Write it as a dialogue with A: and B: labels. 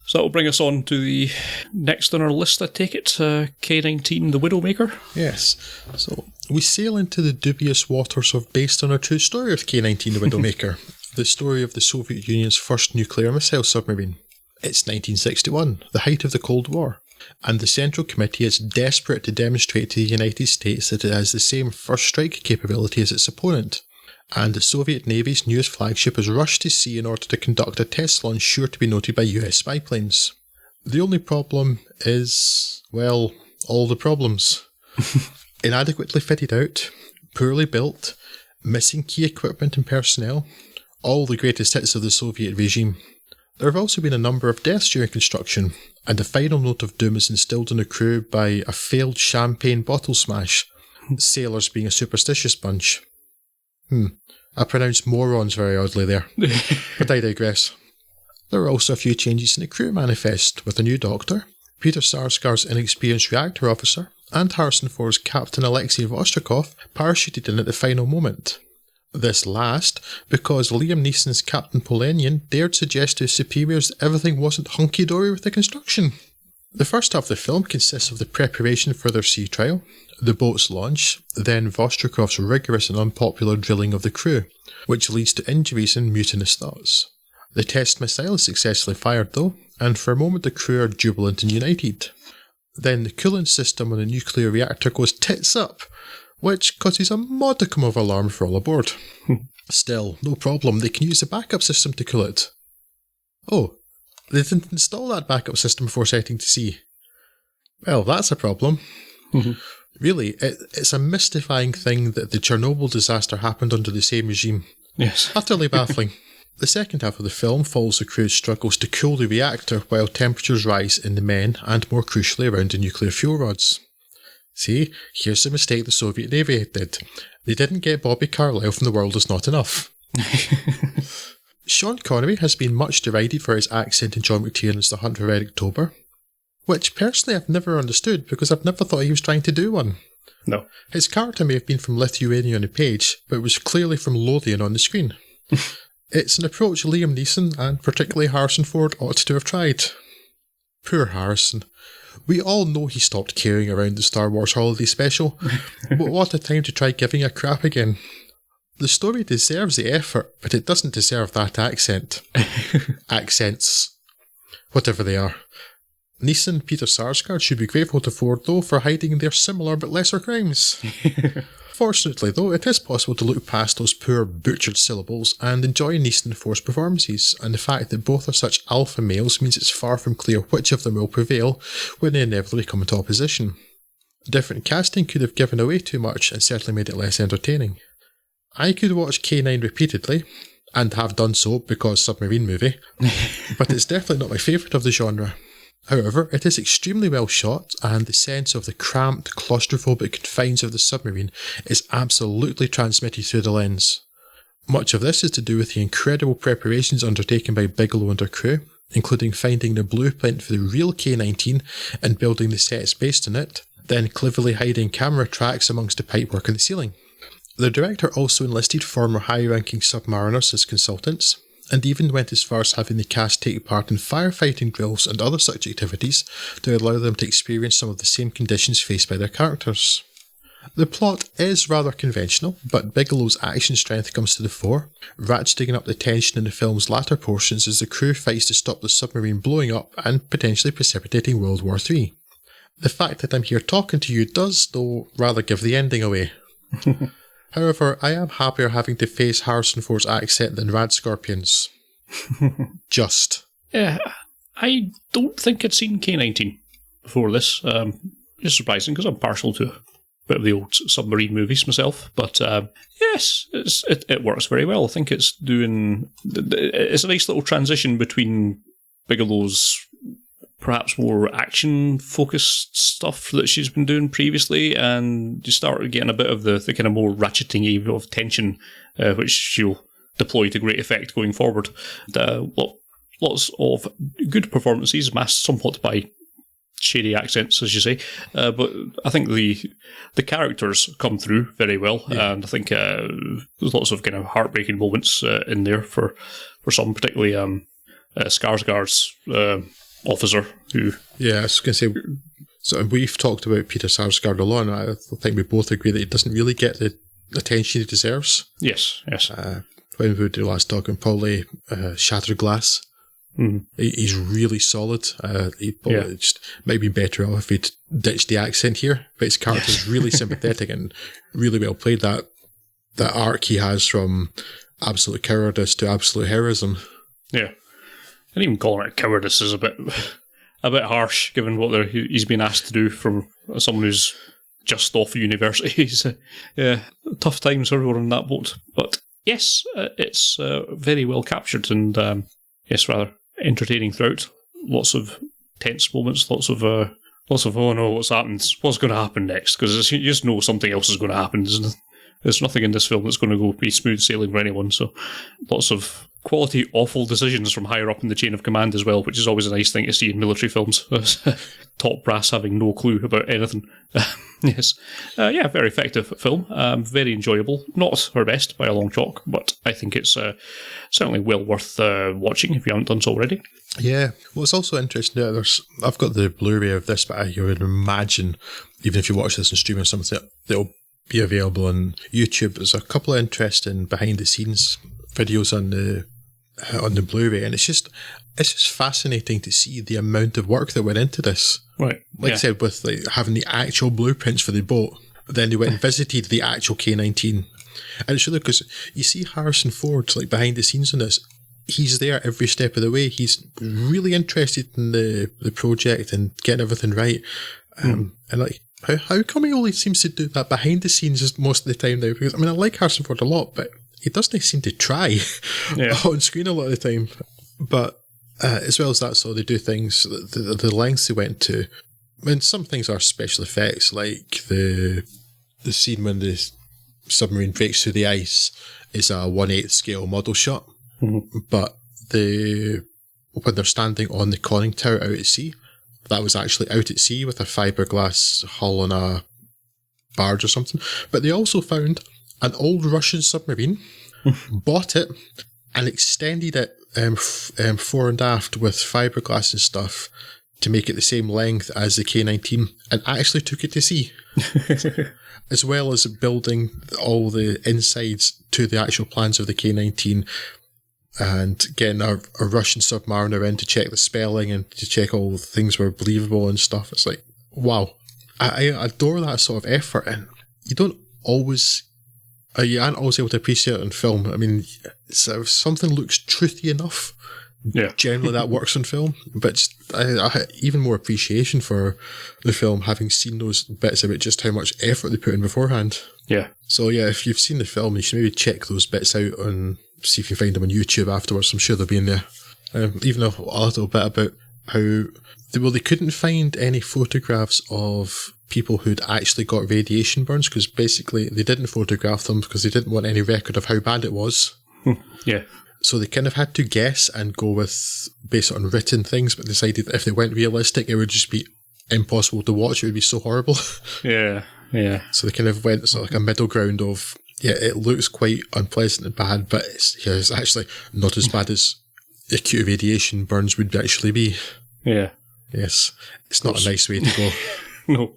A: So that will bring us on to the next on our list, I take it, K-19, The Widowmaker.
B: Yes. So we sail into the dubious waters of based on a true story of K-19, The Widowmaker, the story of the Soviet Union's first nuclear missile submarine. It's 1961, the height of the Cold War, and the Central Committee is desperate to demonstrate to the United States that it has the same first strike capability as its opponent. And the Soviet Navy's newest flagship is rushed to sea in order to conduct a test launch sure to be noted by US spy planes. The only problem is, well, all the problems. Inadequately fitted out, poorly built, missing key equipment and personnel, all the greatest hits of the Soviet regime. There have also been a number of deaths during construction, and the final note of doom is instilled in the crew by a failed champagne bottle smash, sailors being a superstitious bunch. I pronounced morons very oddly there, but I digress. There are also a few changes in the crew manifest, with a new doctor, Peter Sarsgaard's inexperienced reactor officer, and Harrison Ford's Captain Alexei Vostrikov parachuted in at the final moment. This last because Liam Neeson's Captain Polanian dared suggest to his superiors that everything wasn't hunky-dory with the construction. The first half of the film consists of the preparation for their sea trial, the boat's launch, then Vostrikov's rigorous and unpopular drilling of the crew, which leads to injuries and mutinous thoughts. The test missile is successfully fired though, and for a moment the crew are jubilant and united. Then the coolant system on the nuclear reactor goes tits up, which causes a modicum of alarm for all aboard. Still, no problem, they can use the backup system to cool it. Oh, they didn't install that backup system before setting to sea. Well, that's a problem. Really, it's a mystifying thing that the Chernobyl disaster happened under the same regime.
A: Yes.
B: Utterly baffling. The second half of the film follows the crew's struggles to cool the reactor while temperatures rise in the men and, more crucially, around the nuclear fuel rods. See, here's the mistake the Soviet Navy did. They didn't get Bobby Carlyle from The World Is Not Enough. Sean Connery has been much derided for his accent in John McTiernan's The Hunt for Red October, which personally I've never understood because I've never thought he was trying to do one.
A: No.
B: His character may have been from Lithuania on the page, but it was clearly from Lothian on the screen. It's an approach Liam Neeson, and particularly Harrison Ford, ought to have tried. Poor Harrison. We all know he stopped caring around the Star Wars Holiday Special, but what a time to try giving a crap again. The story deserves the effort, but it doesn't deserve that accent. Accents. Whatever they are. Neeson and Peter Sarsgaard should be grateful to Ford, though, for hiding their similar but lesser crimes. Fortunately, though, it is possible to look past those poor butchered syllables and enjoy Neeson and Ford's performances, and the fact that both are such alpha males means it's far from clear which of them will prevail when they inevitably come into opposition. Different casting could have given away too much and certainly made it less entertaining. I could watch K9 repeatedly, and have done so because submarine movie, but it's definitely not my favourite of the genre. However, it is extremely well shot, and the sense of the cramped, claustrophobic confines of the submarine is absolutely transmitted through the lens. Much of this is to do with the incredible preparations undertaken by Bigelow and her crew, including finding the blueprint for the real K-19 and building the sets based on it, then cleverly hiding camera tracks amongst the pipework in the ceiling. The director also enlisted former high-ranking submariners as consultants, and even went as far as having the cast take part in firefighting drills and other such activities to allow them to experience some of the same conditions faced by their characters. The plot is rather conventional, but Bigelow's action strength comes to the fore, ratcheting up the tension in the film's latter portions as the crew fights to stop the submarine blowing up and potentially precipitating World War III. The fact that I'm here talking to you does, though, rather give the ending away. However, I am happier having to face Harrison Ford's accent than Rad Scorpions. Just.
A: Yeah, I don't think I'd seen K-19 before this. It's surprising because I'm partial to a bit of the old submarine movies myself. But yes, it works very well. I think it's a nice little transition between Bigelow's perhaps more action-focused stuff that she's been doing previously, and you start getting a bit of the kind of more ratcheting of tension, which she'll deploy to great effect going forward. Lots of good performances, masked somewhat by shady accents, as you say, but I think the characters come through very well, and I think there's lots of kind of heartbreaking moments in there for some, particularly Skarsgård's officer who...
B: Yeah, I was going to say, so we've talked about Peter Sarsgaard a lot, and I think we both agree that he doesn't really get the attention he deserves.
A: Yes.
B: When we do last talk, and probably Shattered Glass. Mm. He's really solid. He probably just might be better off if he'd ditched the accent here, but his character's really sympathetic and really well played. That arc he has from absolute cowardice to absolute heroism.
A: Yeah. And even calling it cowardice is a bit harsh, given what he's been asked to do from someone who's just off university. Tough times for everyone in that boat. But yes, it's very well captured and rather entertaining throughout. Lots of tense moments, lots of oh no, what's happened? What's going to happen next? Because you just know something else is going to happen. There's nothing in this film that's going to be smooth sailing for anyone. So lots of quality awful decisions from higher up in the chain of command as well, which is always a nice thing to see in military films. Top brass having no clue about anything. Yes. Very effective film. Very enjoyable. Not her best by a long chalk, but I think it's certainly well worth watching if you haven't done so already.
B: Yeah. Well, it's also interesting that I've got the Blu-ray of this, but I would imagine, even if you watch this on streaming or something, that'll be available on YouTube. There's a couple of interesting behind-the-scenes videos on the Blu-ray, and it's just fascinating to see the amount of work that went into this.
A: Right.
B: I said, with having the actual blueprints for the boat, then they went and visited the actual K-19. And it's really because you see Harrison Ford behind the scenes on this. He's there every step of the way. He's really interested in the project and getting everything right. And how come he only seems to do that behind the scenes most of the time now? Because I like Harrison Ford a lot, but he doesn't seem to try on screen a lot of the time. But as well as that, so they do things, the lengths they went to. I mean, some things are special effects, like the scene when the submarine breaks through the ice is a 1/8 scale model shot. Mm-hmm. But when they're standing on the conning tower out at sea, that was actually out at sea with a fiberglass hull on a barge or something. But they also found an old Russian submarine, bought it, and extended it fore and aft with fiberglass and stuff to make it the same length as the K-19, and actually took it to sea. As well as building all the insides to the actual plans of the K-19 and getting a Russian submariner in to check the spelling and to check all the things were believable and stuff. It's like, wow. I adore that sort of effort, and you aren't always able to appreciate it on film. I mean, so if something looks truthy enough, generally that works on film. But just, I even more appreciation for the film, having seen those bits about just how much effort they put in beforehand. Yeah. So if you've seen the film, you should maybe check those bits out and see if you find them on YouTube afterwards. I'm sure they'll be in there. Even a little bit about how they couldn't find any photographs of people who'd actually got radiation burns, because basically they didn't photograph them because they didn't want any record of how bad it was. Yeah. So they kind of had to guess and go based on written things, but decided that if they went realistic, it would just be impossible to watch. It would be so horrible. Yeah. So they kind of went sort of a middle ground of, it looks quite unpleasant and bad, but it's actually not as bad as acute radiation burns would actually be. Yeah. Yes. It's not a nice way to go. No.